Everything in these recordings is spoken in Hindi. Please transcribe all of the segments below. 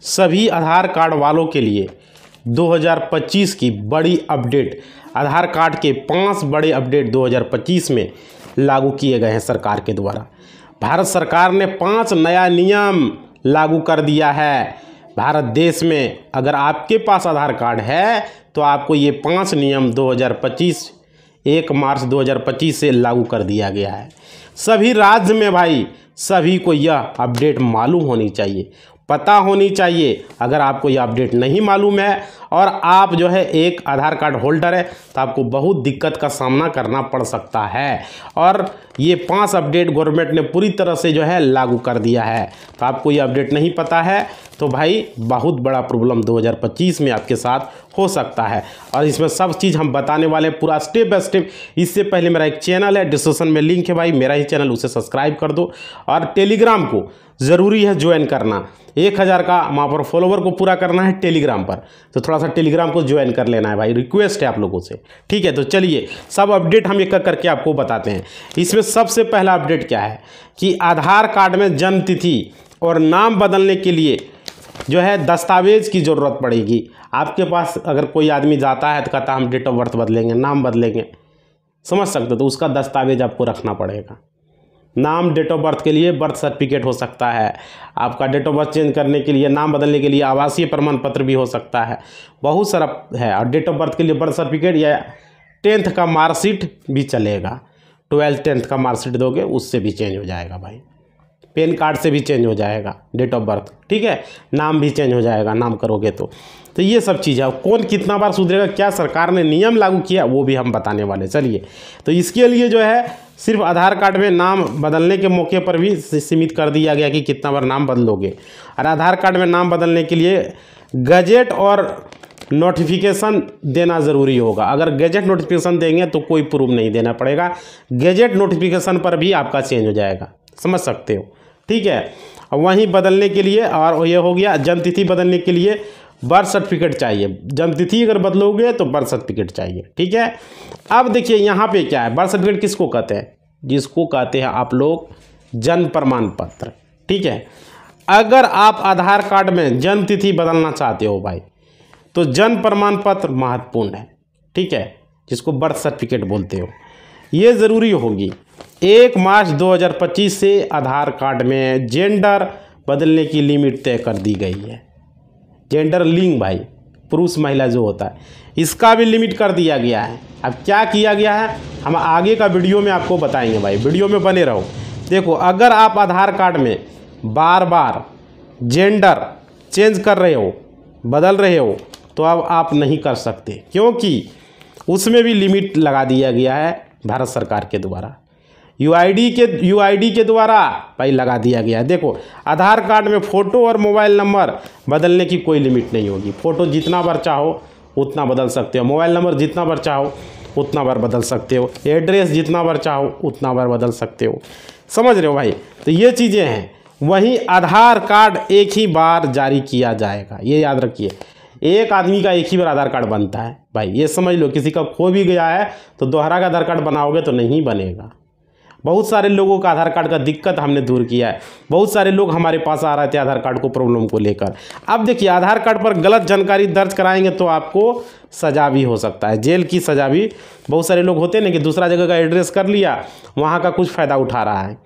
सभी आधार कार्ड वालों के लिए 2025 की बड़ी अपडेट। आधार कार्ड के 5 बड़े अपडेट 2025 में लागू किए गए हैं सरकार के द्वारा। भारत सरकार ने 5 नया नियम लागू कर दिया है भारत देश में। अगर आपके पास आधार कार्ड है तो आपको ये 5 नियम 2025 1 मार्च 2025 से लागू कर दिया गया है। सभी राज्य में भाई सभी को यह अपडेट मालूम होनी चाहिए, पता होनी चाहिए। अगर आपको यह अपडेट नहीं मालूम है और आप जो है एक आधार कार्ड होल्डर है तो आपको बहुत दिक्कत का सामना करना पड़ सकता है। और ये 5 अपडेट गवर्नमेंट ने पूरी तरह से जो है लागू कर दिया है। तो आपको ये अपडेट नहीं पता है तो भाई बहुत बड़ा प्रॉब्लम 2025 में आपके साथ हो सकता है। और इसमें सब चीज़ हम बताने वाले पूरा स्टेप बाय स्टेप। इससे पहले मेरा एक चैनल है, डिस्क्रिप्शन में लिंक है भाई, मेरा ही चैनल, उसे सब्सक्राइब कर दो। और टेलीग्राम को ज़रूरी है ज्वाइन करना। 1000 का वहाँ पर फॉलोवर को पूरा करना है टेलीग्राम पर, तो थोड़ा सा टेलीग्राम को ज्वाइन कर लेना है भाई, रिक्वेस्ट है आप लोगों से। ठीक है, तो चलिए सब अपडेट हम एक करके आपको बताते हैं। इसमें सबसे पहला अपडेट क्या है कि आधार कार्ड में जन्म तिथि और नाम बदलने के लिए जो है दस्तावेज़ की ज़रूरत पड़ेगी। आपके पास अगर कोई आदमी जाता है तो कहता हम डेट ऑफ बर्थ बदलेंगे, नाम बदलेंगे, समझ सकते हो, तो उसका दस्तावेज आपको रखना पड़ेगा। नाम डेट ऑफ बर्थ के लिए बर्थ सर्टिफिकेट हो सकता है, आपका डेट ऑफ बर्थ चेंज करने के लिए, नाम बदलने के लिए आवासीय प्रमाण पत्र भी हो सकता है, बहुत सारा है। और डेट ऑफ बर्थ के लिए बर्थ सर्टिफिकेट या 10th का मार्कशीट भी चलेगा। 12th 10th का मार्कशीट दोगे उससे भी चेंज हो जाएगा भाई। पैन कार्ड से भी चेंज हो जाएगा डेट ऑफ बर्थ। ठीक है, नाम भी चेंज हो जाएगा नाम करोगे तो ये सब चीज़ है। कौन कितना बार सुधरेगा, क्या सरकार ने नियम लागू किया वो भी हम बताने वाले। चलिए, तो इसके लिए जो है सिर्फ आधार कार्ड में नाम बदलने के मौके पर भी सीमित कर दिया गया कि कितना बार नाम बदलोगे। और आधार कार्ड में नाम बदलने के लिए गजेट और नोटिफिकेशन देना ज़रूरी होगा। अगर गजेट नोटिफिकेशन देंगे तो कोई प्रूफ नहीं देना पड़ेगा, गजेट नोटिफिकेशन पर भी आपका चेंज हो जाएगा, समझ सकते हो। ठीक है, वहीं बदलने के लिए, और ये हो गया जन्म तिथि बदलने के लिए बर्थ सर्टिफिकेट चाहिए। जन्म तिथि अगर बदलोगे तो बर्थ सर्टिफिकेट चाहिए। ठीक है, अब देखिए यहाँ पे क्या है, बर्थ सर्टिफिकेट किसको कहते हैं, जिसको कहते हैं आप लोग जन्म प्रमाण पत्र। ठीक है, अगर आप आधार कार्ड में जन्म तिथि बदलना चाहते हो भाई तो जन्म प्रमाण पत्र महत्वपूर्ण है। ठीक है, जिसको बर्थ सर्टिफिकेट बोलते हो, ये ज़रूरी होगी। 1 मार्च 2025 से आधार कार्ड में जेंडर बदलने की लिमिट तय कर दी गई है। जेंडर लिंग भाई, पुरुष महिला जो होता है, इसका भी लिमिट कर दिया गया है। अब क्या किया गया है हम आगे का वीडियो में आपको बताएंगे भाई, वीडियो में बने रहो। देखो, अगर आप आधार कार्ड में बार बार जेंडर चेंज कर रहे हो, बदल रहे हो, तो अब आप नहीं कर सकते, क्योंकि उसमें भी लिमिट लगा दिया गया है भारत सरकार के द्वारा। यूआईडी के द्वारा भाई लगा दिया गया है। देखो, आधार कार्ड में फ़ोटो और मोबाइल नंबर बदलने की कोई लिमिट नहीं होगी। फ़ोटो जितना बार चाहो उतना बदल सकते हो, मोबाइल नंबर जितना बार चाहो उतना बार बदल सकते हो, एड्रेस जितना बार चाहो उतना बार बदल सकते हो, समझ रहे हो भाई। तो ये चीज़ें हैं। वहीं आधार कार्ड एक ही बार जारी किया जाएगा, ये याद रखिए। एक आदमी का एक ही बार आधार कार्ड बनता है भाई, ये समझ लो। किसी का खो भी गया है तो दोहरा का आधार कार्ड बनाओगे तो नहीं बनेगा। बहुत सारे लोगों का आधार कार्ड का दिक्कत हमने दूर किया है। बहुत सारे लोग हमारे पास आ रहे थे आधार कार्ड को प्रॉब्लम को लेकर। अब देखिए, आधार कार्ड पर गलत जानकारी दर्ज कराएंगे तो आपको सज़ा भी हो सकता है, जेल की सज़ा भी। बहुत सारे लोग होते हैं ना कि दूसरा जगह का एड्रेस कर लिया, वहाँ का कुछ फ़ायदा उठा रहा है,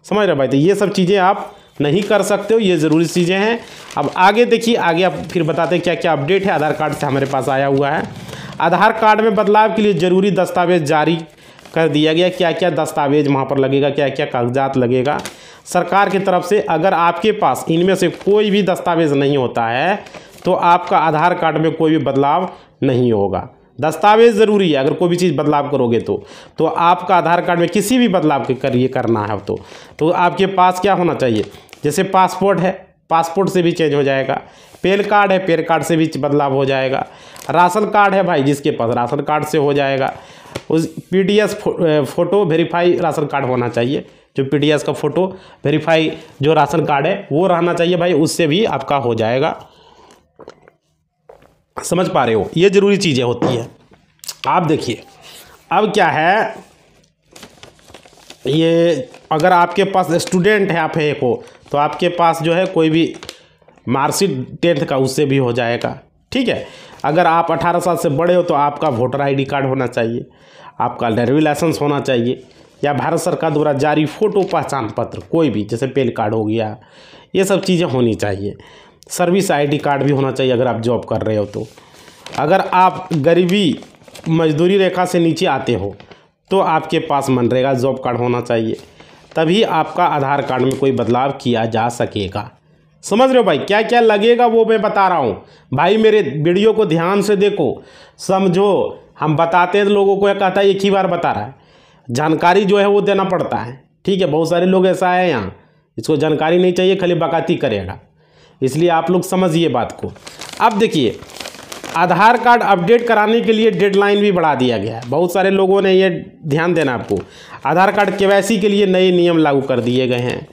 समझ रहे भाई। तो ये सब चीज़ें आप नहीं कर सकते हो, ये ज़रूरी चीज़ें हैं। अब आगे देखिए, आगे आप फिर बताते हैं क्या क्या अपडेट है आधार कार्ड से हमारे पास आया हुआ है। आधार कार्ड में बदलाव के लिए ज़रूरी दस्तावेज जारी कर दिया गया। क्या क्या दस्तावेज वहाँ पर लगेगा, क्या क्या कागजात लगेगा सरकार की तरफ से। अगर आपके पास इनमें से कोई भी दस्तावेज नहीं होता है तो आपका आधार कार्ड में कोई भी बदलाव नहीं होगा। दस्तावेज ज़रूरी है, अगर कोई भी चीज़ बदलाव करोगे तो आपका आधार कार्ड में किसी भी बदलाव के करिए करना है तो आपके पास क्या होना चाहिए, जैसे पासपोर्ट है, पासपोर्ट से भी चेंज हो जाएगा। पैन कार्ड है, पैन कार्ड से भी बदलाव हो जाएगा। राशन कार्ड है भाई, जिसके पास राशन कार्ड से हो जाएगा। उस PDS photo verify ration card होना चाहिए, जो पीडीएस का फ़ोटो वेरीफाई जो राशन कार्ड है वो रहना चाहिए भाई, उससे भी आपका हो जाएगा। समझ पा रहे हो, ये ज़रूरी चीज़ें होती है। आप देखिए, अब क्या है, ये अगर आपके पास स्टूडेंट है, आप एक हो तो आपके पास जो है कोई भी मार्कशीट 10th का उससे भी हो जाएगा। ठीक है, अगर आप 18 साल से बड़े हो तो आपका वोटर ID कार्ड होना चाहिए, आपका ड्राइविंग लाइसेंस होना चाहिए, या भारत सरकार द्वारा जारी फ़ोटो पहचान पत्र कोई भी, जैसे पैन कार्ड हो गया, ये सब चीज़ें होनी चाहिए। सर्विस ID कार्ड भी होना चाहिए अगर आप जॉब कर रहे हो तो। अगर आप गरीबी मजदूरी रेखा से नीचे आते हो तो आपके पास मनरेगा जॉब कार्ड होना चाहिए, तभी आपका आधार कार्ड में कोई बदलाव किया जा सकेगा। समझ रहे हो भाई, क्या क्या लगेगा वो मैं बता रहा हूँ भाई। मेरे वीडियो को ध्यान से देखो, समझो। हम बताते हैं लोगों को, कहता है एक ही बार बता रहा है, जानकारी जो है वो देना पड़ता है। ठीक है, बहुत सारे लोग ऐसा है यहाँ, इसको जानकारी नहीं चाहिए, खाली बकाती करेगा, इसलिए आप लोग समझिए बात को। अब देखिए, आधार कार्ड अपडेट कराने के लिए डेडलाइन भी बढ़ा दिया गया है। बहुत सारे लोगों ने ये ध्यान देना आपको, आधार कार्ड KYC के लिए नए नियम लागू कर दिए गए हैं।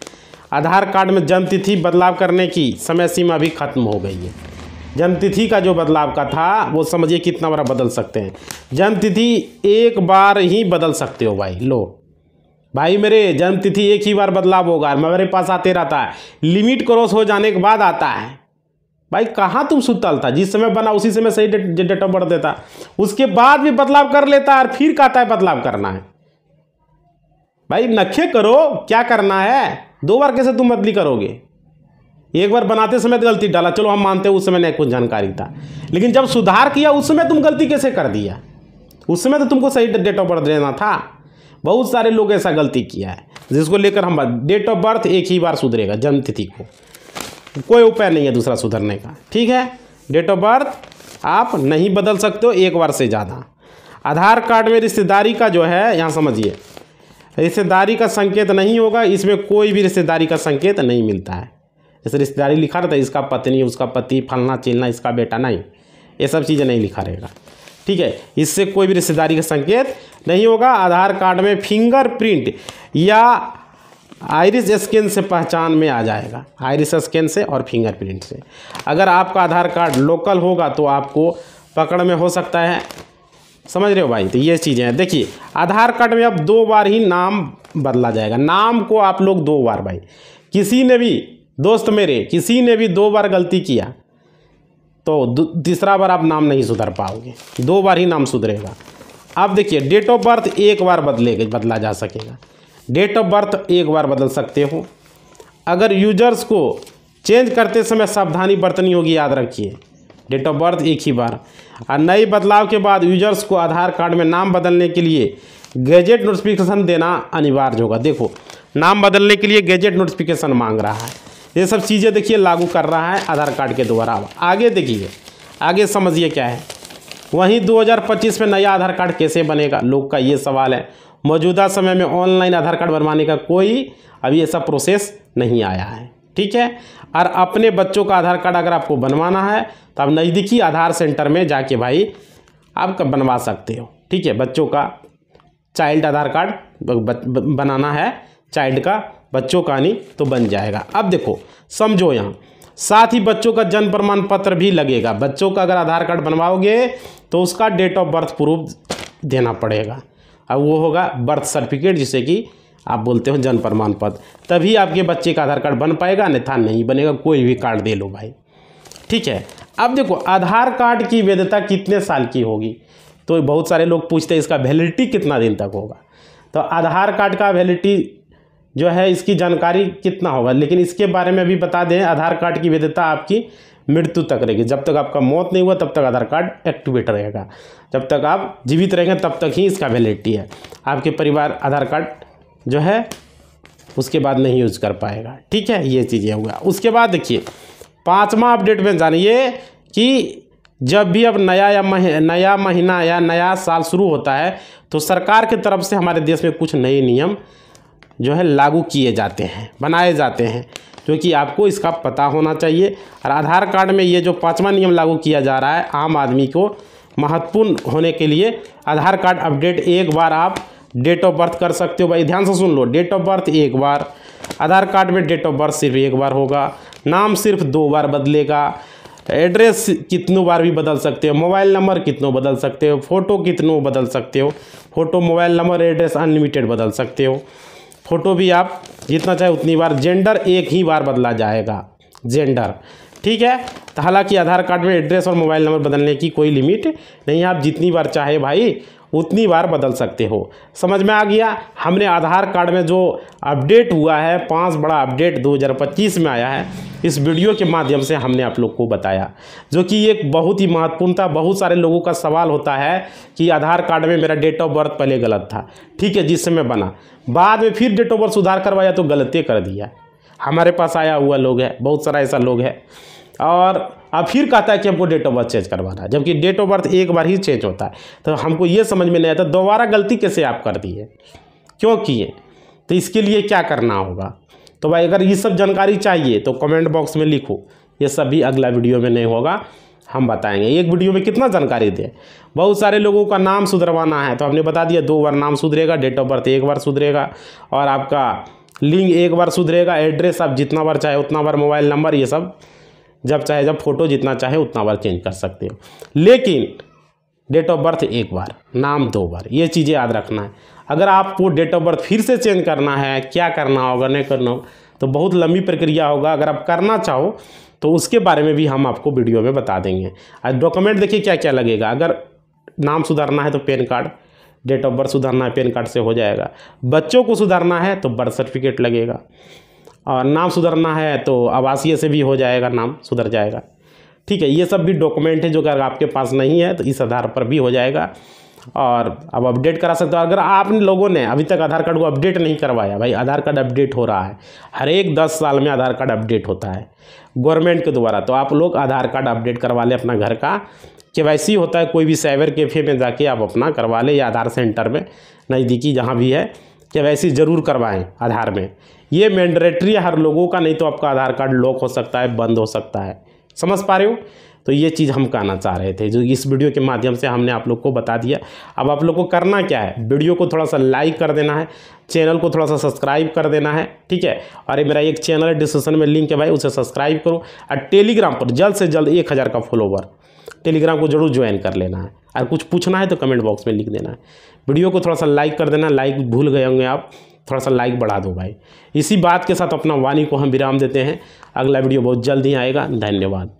आधार कार्ड में जन्म तिथि बदलाव करने की समय सीमा भी खत्म हो गई है। जन्म तिथि का जो बदलाव का था वो समझिए कितना बड़ा बदल सकते हैं। जन्म तिथि एक बार ही बदल सकते हो भाई। लो भाई, मेरे जन्म तिथि एक ही बार बदलाव होगा, मेरे पास आते रहता है, लिमिट क्रॉस हो जाने के बाद आता है। भाई कहाँ तुम सुतल था, जिस समय बना उसी समय सही डेट ऑफ बर्थ देता, उसके बाद भी बदलाव कर लेता है और फिर कहता है बदलाव करना है। भाई नखे करो, क्या करना है, 2 बार कैसे तुम बदली करोगे। एक बार बनाते समय गलती डाला, चलो हम मानते हैं उस समय नहीं कुछ जानकारी था, लेकिन जब सुधार किया उस समय तुम गलती कैसे कर दिया। उस समय तो तुमको सही डेट ऑफ बर्थ देना था। बहुत सारे लोग ऐसा गलती किया है, जिसको लेकर हम डेट ऑफ बर्थ एक ही बार सुधरेगा, जन्म तिथि को, कोई उपाय नहीं है दूसरा सुधरने का। ठीक है, डेट ऑफ बर्थ आप नहीं बदल सकते हो एक बार से ज़्यादा। आधार कार्ड में रिश्तेदारी का जो है, यहाँ समझिए, रिश्तेदारी का संकेत नहीं होगा, इसमें कोई भी रिश्तेदारी का संकेत नहीं मिलता है। जैसे रिश्तेदारी लिखा रहता है, इसका पत्नी, उसका पति, फलना चिलना, इसका बेटा, नहीं, ये सब चीज़ें नहीं लिखा रहेगा। ठीक है, इससे कोई भी रिश्तेदारी का संकेत नहीं होगा। आधार कार्ड में फिंगरप्रिंट या आइरिस स्कैन से पहचान में आ जाएगा, आइरिस स्कैन से और फिंगरप्रिंट से। अगर आपका आधार कार्ड लोकल होगा तो आपको पकड़ में हो सकता है। समझ रहे हो भाई, तो ये चीज़ें हैं। देखिए, आधार कार्ड में अब 2 बार ही नाम बदला जाएगा। नाम को आप लोग 2 बार, भाई किसी ने भी, दोस्त मेरे, किसी ने भी 2 बार गलती किया तो तीसरा बार आप नाम नहीं सुधर पाओगे, 2 बार ही नाम सुधरेगा। अब देखिए, डेट ऑफ बर्थ एक बार बदला जा सकेगा। डेट ऑफ बर्थ एक बार बदल सकते हो। अगर यूजर्स को चेंज करते समय सावधानी बरतनी होगी, याद रखिए, डेट ऑफ बर्थ एक ही बार। और नए बदलाव के बाद यूजर्स को आधार कार्ड में नाम बदलने के लिए गैजेट नोटिफिकेशन देना अनिवार्य होगा। देखो, नाम बदलने के लिए गैजेट नोटिफिकेशन मांग रहा है, ये सब चीज़ें देखिए लागू कर रहा है आधार कार्ड के द्वारा। आगे देखिए, आगे समझिए क्या है। वहीं 2025 में नया आधार कार्ड कैसे बनेगा, लोग का ये सवाल है। मौजूदा समय में ऑनलाइन आधार कार्ड बनवाने का कोई अभी ऐसा प्रोसेस नहीं आया है। ठीक है, और अपने बच्चों का आधार कार्ड अगर आपको बनवाना है तो आप नज़दीकी आधार सेंटर में जाके भाई आप बनवा सकते हो। ठीक है, बच्चों का चाइल्ड आधार कार्ड बनाना है, चाइल्ड का, बच्चों का नहीं तो बन जाएगा। अब देखो समझो, यहाँ साथ ही बच्चों का जन्म प्रमाण पत्र भी लगेगा। बच्चों का अगर आधार कार्ड बनवाओगे तो उसका डेट ऑफ बर्थ प्रूफ देना पड़ेगा। अब वो होगा बर्थ सर्टिफिकेट, जिसे कि आप बोलते हो जन्म प्रमाण पत्र, तभी आपके बच्चे का आधार कार्ड बन पाएगा, अन्यथा नहीं बनेगा। कोई भी कार्ड दे लो भाई। ठीक है, अब देखो आधार कार्ड की वैधता कितने साल की होगी, तो बहुत सारे लोग पूछते हैं इसका वैलिडिटी कितना दिन तक होगा। तो आधार कार्ड का वैलिडिटी जो है इसकी जानकारी कितना होगा, लेकिन इसके बारे में भी बता दें, आधार कार्ड की वैधता आपकी मृत्यु तक रहेगी। जब तक आपका मौत नहीं हुआ तब तक आधार कार्ड एक्टिवेट रहेगा, जब तक आप जीवित रहेंगे तब तक ही इसका वैलिडिटी है। आपके परिवार आधार कार्ड जो है उसके बाद नहीं यूज कर पाएगा। ठीक है, ये चीज़ें हुआ। उसके बाद देखिए 5वां अपडेट में जानिए कि जब भी अब नया महीना या नया साल शुरू होता है तो सरकार की तरफ से हमारे देश में कुछ नए नियम जो है लागू किए जाते हैं, बनाए जाते हैं, क्योंकि आपको इसका पता होना चाहिए। और आधार कार्ड में ये जो 5वां नियम लागू किया जा रहा है, आम आदमी को महत्वपूर्ण होने के लिए आधार कार्ड अपडेट एक बार आप डेट ऑफ बर्थ कर सकते हो। भाई ध्यान से सुन लो, डेट ऑफ बर्थ एक बार, आधार कार्ड में डेट ऑफ बर्थ सिर्फ एक बार होगा, नाम सिर्फ 2 बार बदलेगा, एड्रेस कितनों बार भी बदल सकते हो, मोबाइल नंबर कितनों बदल सकते हो, फ़ोटो कितनों बदल सकते हो, photo mobile number address unlimited बदल सकते हो, फ़ोटो भी आप जितना चाहे उतनी बार। जेंडर एक ही बार बदला जाएगा, जेंडर ठीक है। तो हालांकि आधार कार्ड में एड्रेस और मोबाइल नंबर बदलने की कोई लिमिट नहीं है, आप जितनी बार चाहे भाई उतनी बार बदल सकते हो। समझ में आ गया। हमने आधार कार्ड में जो अपडेट हुआ है, 5 बड़ा अपडेट 2025 में आया है, इस वीडियो के माध्यम से हमने आप लोग को बताया, जो कि एक बहुत ही महत्वपूर्ण था। बहुत सारे लोगों का सवाल होता है कि आधार कार्ड में मेरा डेट ऑफ बर्थ पहले गलत था, ठीक है, जिस समय बना, बाद में फिर डेट ऑफ बर्थ सुधार करवाया तो गलती कर दिया। हमारे पास आया हुआ लोग है, बहुत सारा ऐसा लोग है, और अब फिर कहता है कि हमको डेट ऑफ बर्थ चेंज करवाना है, जबकि डेट ऑफ बर्थ एक बार ही चेंज होता है। तो हमको ये समझ में नहीं आता दोबारा गलती कैसे आप कर दिए, क्यों किए। तो इसके लिए क्या करना होगा, तो भाई अगर ये सब जानकारी चाहिए तो कमेंट बॉक्स में लिखो। ये सब भी अगला वीडियो में नहीं होगा, हम बताएंगे। एक वीडियो में कितना जानकारी दें। बहुत सारे लोगों का नाम सुधरवाना है, तो हमने बता दिया 2 बार नाम सुधरेगा, डेट ऑफ बर्थ 1 बार सुधरेगा, और आपका लिंक 1 बार सुधरेगा, एड्रेस आप जितना बार चाहे उतना बार, मोबाइल नंबर ये सब जब चाहे जब, फ़ोटो जितना चाहे उतना बार चेंज कर सकते हो। लेकिन डेट ऑफ बर्थ 1 बार, नाम 2 बार, ये चीज़ें याद रखना है। अगर आपको डेट ऑफ बर्थ फिर से चेंज करना है, क्या करना होगा नहीं करना होगा, तो बहुत लंबी प्रक्रिया होगा। अगर आप करना चाहो तो उसके बारे में भी हम आपको वीडियो में बता देंगे। आज डॉक्यूमेंट देखिए क्या क्या लगेगा। अगर नाम सुधारना है तो PAN card, date of birth सुधारना है पैन कार्ड से हो जाएगा, बच्चों को सुधारना है तो बर्थ सर्टिफिकेट लगेगा, और नाम सुधारना है तो आवासीय से भी हो जाएगा, नाम सुधर जाएगा, ठीक है। ये सब भी डॉक्यूमेंट है जो अगर आपके पास नहीं है तो इस आधार पर भी हो जाएगा, और अब अपडेट करा सकते हो। अगर आप लोगों ने अभी तक आधार कार्ड को अपडेट नहीं करवाया, भाई आधार कार्ड अपडेट हो रहा है, हर एक 10 साल में आधार कार्ड अपडेट होता है गवर्नमेंट के द्वारा, तो आप लोग आधार कार्ड अपडेट करवा लें। अपना घर का KYC होता है, कोई भी साइबर कैफ़े में जाके आप अपना करवा लें, या आधार सेंटर में नज़दीकी जहाँ भी है KYC ज़रूर करवाएं आधार में। ये मैंडेटरी है हर लोगों का, नहीं तो आपका आधार कार्ड लॉक हो सकता है, बंद हो सकता है। समझ पा रहे हो। तो ये चीज़ हम कहना चाह रहे थे, जो इस वीडियो के माध्यम से हमने आप लोग को बता दिया। अब आप लोग को करना क्या है, वीडियो को थोड़ा सा लाइक कर देना है, चैनल को थोड़ा सा सब्सक्राइब कर देना है, ठीक है। और ये मेरा एक चैनल है, डिस्क्रिप्शन में लिंक है भाई, उसे सब्सक्राइब करो। और टेलीग्राम पर जल्द से जल्द 1000 का फॉलोवर, टेलीग्राम को जरूर ज्वाइन कर लेना है। और कुछ पूछना है तो कमेंट बॉक्स में लिख देना है। वीडियो को थोड़ा सा लाइक कर देना, लाइक भूल गए होंगे आप, थोड़ा सा लाइक बढ़ा दो भाई। इसी बात के साथ अपना वाणी को हम विराम देते हैं। अगला वीडियो बहुत जल्द ही आएगा। धन्यवाद।